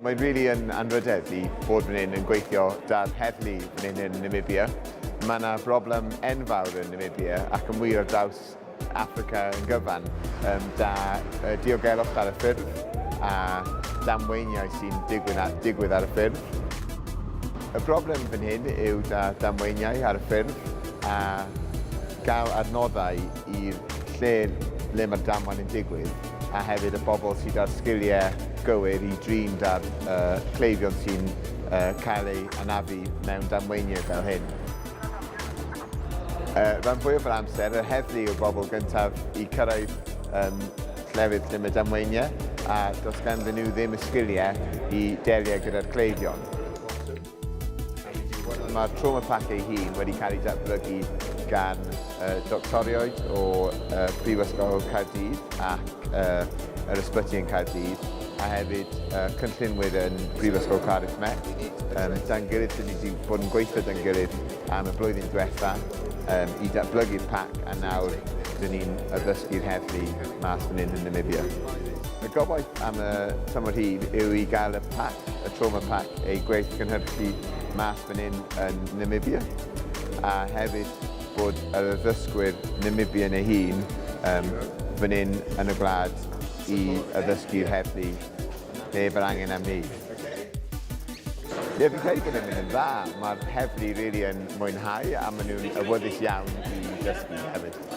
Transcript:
Mae'n rili yn anrhydedd I bod fan hyn yn gweithio da'r heddlu fan hyn yn Namibia. Mae yna broblem enfawr yn Namibia ac yn wir ar draws Africa yn gyfan da diogelwch ar y ffyrdd a damweiniau sy'n digwydd ar y ffyrdd. Y broblem fan hyn yw da damweiniau ar y ffyrdd a gael adnoddau i'r lle le mae'r damwain yn digwydd a hefyd y bobl sydd â'r sgiliau gywir I drin da'r cleifion sy'n cael eu anafu mewn damweiniau fel hyn. Rhan fwyaf o'r amser, y heddlu yw'r bobl gyntaf I cyrraedd llefydd lle mae damweiniau a does ganddyn nhw ddim y sgiliau I delio gyda'r cleifion. Mae'r trauma pack ei hun wedi cael ei datblygu gan doctoriaid o Prifysgol Caerdydd ac yr ysbyty yn Caerdydd a hefyd cynllunwyr yn Prifysgol Caerdydd Met. Da'n gilydd, dyn ni wedi bod yn gweithio da'n gilydd am y blwyddyn diwetha I datblygu'r pack a nawr dyn ni'n addysgu'r heddlu mas fan hyn yn Namibia. Y gobaith am y tymor hyd yw I gael y trauma pack ei gweithgynhyrchu mas fan hyn yn Namibia a hefyd bod yr addysgwyr Namibian ei hun fan hyn yn y gwlad I addysgu'r heddlu heb yr angen am ni. Fi'n credu bod e'n mynd yn dda. Mae'r heddlu rili yn mwynhau a maen nhw'n awyddus iawn I dysgu hefyd.